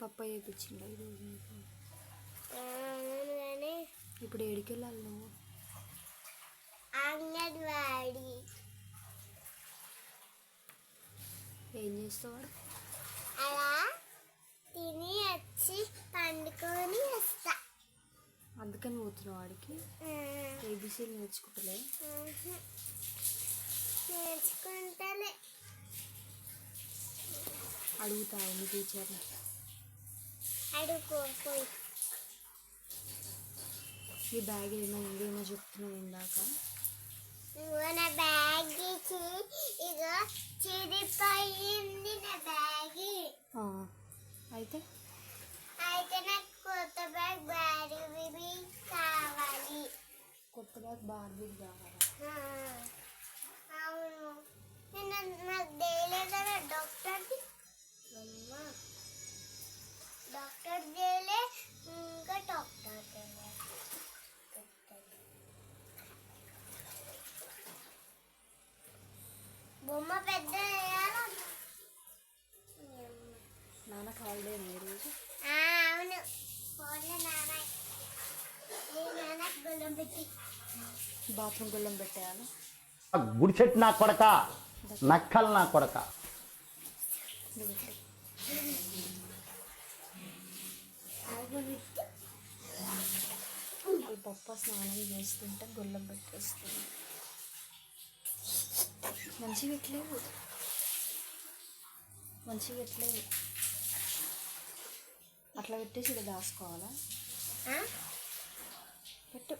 పప్ప చేయించిండ ఇప్పుడు ఏడికి వెళ్ళాలి నువ్వు? అంగన్వాడి. ఏం చేస్తావాడు? అలా తిని వచ్చి పండుకొని వస్తా. అందుకని పోతున్నావు వాడికి? ఏబీసీలు నేర్చుకుంటలే? నేర్చుకుంటలే. అడుగుతావు మీ టీచర్ని? అడుగుపోయి. నీ బ్యాగ్ ఏమో చెప్తున్నావు ఇందాక. నా బ్యాగ్ ఇగో చిరిపోయింది నా బ్యాగ్. అయితే నాకు కొత్త బ్యాగ్ బార్బీ కావాలి. కొత్త బ్యాగ్ బార్బీ కావాలి? అవును. నాకు డైలీ కదా డాక్టర్ డైలీ ఇంకా డాక్టర్ బొమ్మ పెద్ద నాన్న హాలిడే రోజు? అవును. గొల్లం పెట్టి బాత్రూమ్ గొల్లం పెట్టేయాలి. గుడి చెట్టు నా కొడక, నక్కలు నా కొడక. పప్ప స్నానం చేస్తుంటే గొల్లం పెట్టేస్తుంది. మంచిగా ఎట్లేదు, మంచిగా ఎట్లేదు. అట్లా పెట్టేసి ఇక్కడ దాచుకోవాలా? పెట్టు.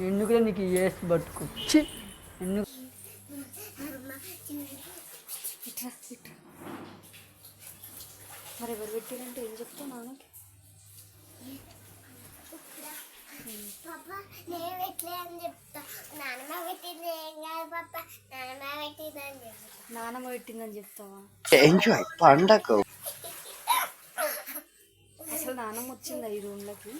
ఎందుకు నీకు వేసి పట్టుకు? ఎందుకు? ఇట్రా ఇట్రా. మరి ఎవరు పెట్టారంటే ఏం చెప్తావు నాన్నకి? పాప నేను పెట్టలే అని చెప్తా. నాన్నమ్మ పెట్టింది ఏం కాదు పాప, నాన్నమ్మ పెట్టిందని చెప్తా. నాన్నమ్మ పెట్టిందని చెప్తావా? ఎంజాయ్ పండగ. అసలు నాన్నమ్మ వచ్చిందా ఈ రూమ్లోకి?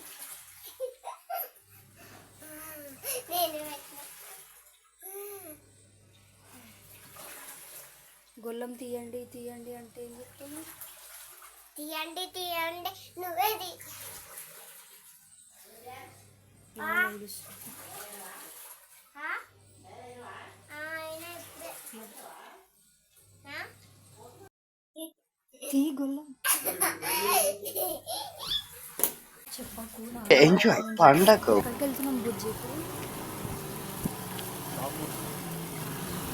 గొల్లం తీయండి తీయండి అంటే ఏం చెప్తాను? తీయండి తీయండి నువ్వేది తీ గొల్లం. చెప్పకు. ఎంజాయ్ పండగ. ఎక్కడికి వెళ్తున్నాం బుజ్జికి?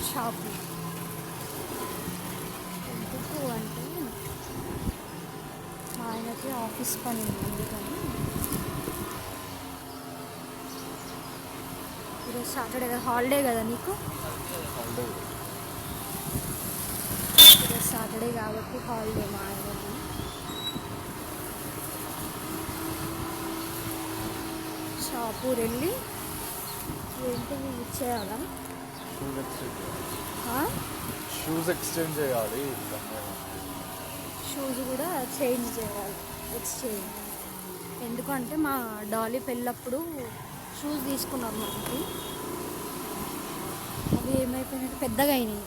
షాపు. ఎందుకు అంటే మా ఆయనకి ఆఫీస్ పని ఉంది, అందుకని. ఈరోజు సాటర్డే కదా, హాలిడే కదా నీకు? ఈరోజు సాటర్డే కాబట్టి హాలిడే మా ఆయనకి. షాపు వెళ్ళి ఏంటి ఇచ్చేయాలా? షూస్ ఎక్స్చేంజ్ చేయాలి. షూస్ కూడా చేంజ్ చేయాలి, ఎక్స్చేంజ్. ఎందుకంటే మా డాలీ పెళ్ళప్పుడు షూస్ తీసుకున్నాం మనకి, అవి ఏమైపోయినాయి, పెద్దగా అయినాయి.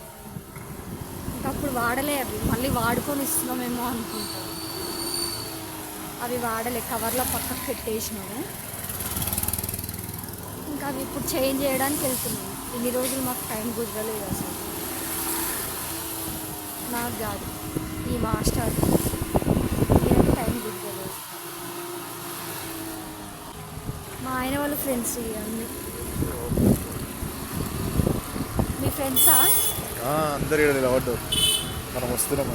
ఇంకా అప్పుడు వాడలే, అవి మళ్ళీ వాడుకొని ఇస్తున్నామేమో అనుకుంటాం. అవి వాడలే, కవర్లో పక్కకు పెట్టేసినాము. ఇంకా అవి ఇప్పుడు చేంజ్ చేయడానికి వెళ్తున్నాము. ఇన్ని రోజులు మాకు టైం కుదరలేదు అసలు. నాకు కాదు, ఈ మాస్టర్ టైం కుదరలేదు. మా ఆయన వాళ్ళ ఫ్రెండ్స్ ఇవన్నీ. మీ ఫ్రెండ్సా? అందరు రావద్దు, మనం వస్తున్నాం.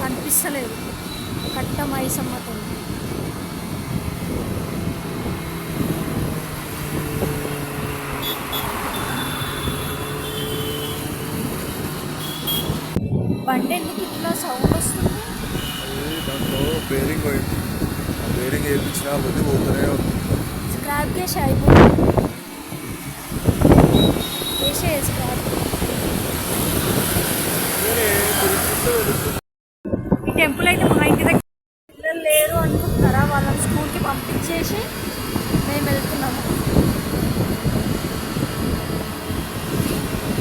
అనిపిస్తలేదు కట్ట మైసమ్మతో. బండి ఎందుకు ఇట్లా సౌండ్ వస్తుంది? దాంట్లో బేరింగ్ పోయింది, ఆ బేరింగ్ వేయించినా బుద్ధి పోతూనే ఉంది. స్క్రాప్ చేసి అయిపోతుంది, వేసే స్క్రాప్. ఈ టెంపుల్ అయితే మా ఇంటి దగ్గర పిల్లలు లేరు అనుకుంటున్నారా? వాళ్ళని స్కూల్కి పంపించేసి మేము వెళ్తున్నాము.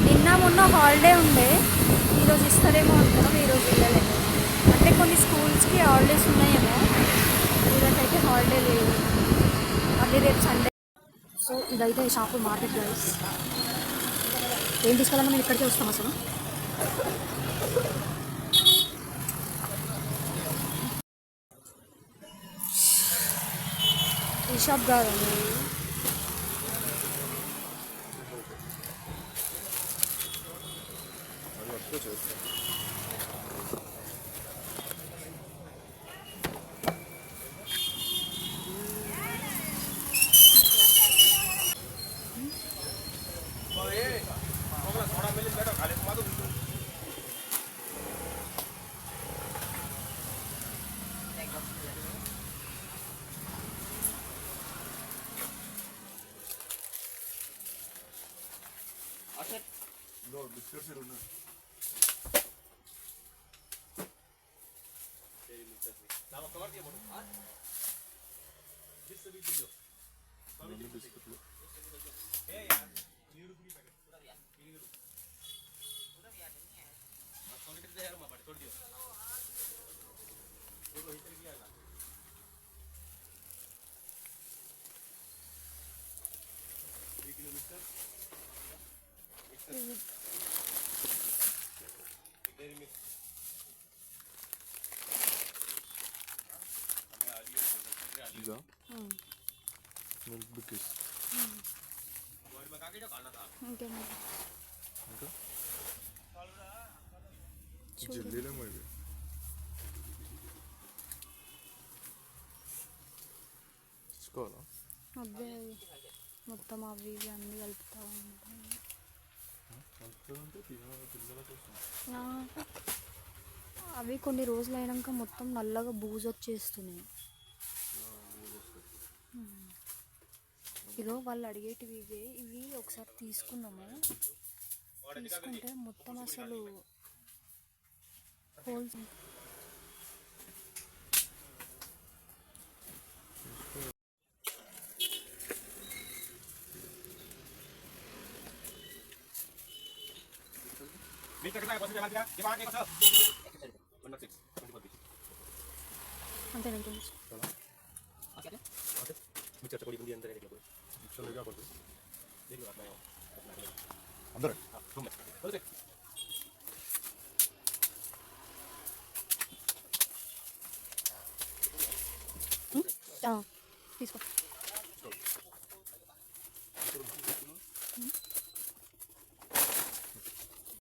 నిన్న మొన్న హాలిడే ఉండే, ఈరోజు ఇస్తారేమో అనుకున్నాం, ఈరోజు వెళ్ళలేదు. అంటే కొన్ని స్కూల్స్కి హాలిడేస్ ఉన్నాయేమో, ఈరోజైతే హాలిడే లేదు, మళ్ళీ రేపు సండే. సో ఇదైతే షాపు మార్కెట్ గైస్. ఏం తీసుకోవాలన్నా మేము ఇక్కడికే వస్తాం అసలు. ఈ షాప్ కాదండి, అది వస్తే చేస్తాను. బిస్కెట్స్ ఉన్నాయి. బిస్కెట్లు ఇదా మిల్క్ బిస్కెట్స్. ఇంకేం ఇంకా జల్లీలేమో ఇవి. తీసుకోవాలా? అదే మొత్తం అవి ఇవి అన్నీ కలుపుతూ ఉంటాయి. పిల్లల కోసం అవి కొన్ని రోజులు అయినాక మొత్తం నల్లగా బూజు వచ్చేస్తున్నాయి. ఇగో వాళ్ళు అడిగేటివి ఇవే. ఇవి ఒకసారి తీసుకున్నాము, తీసుకుంటే మొత్తం అసలు హోల్స్. అంతేనండి. అందరూ తీసుకో.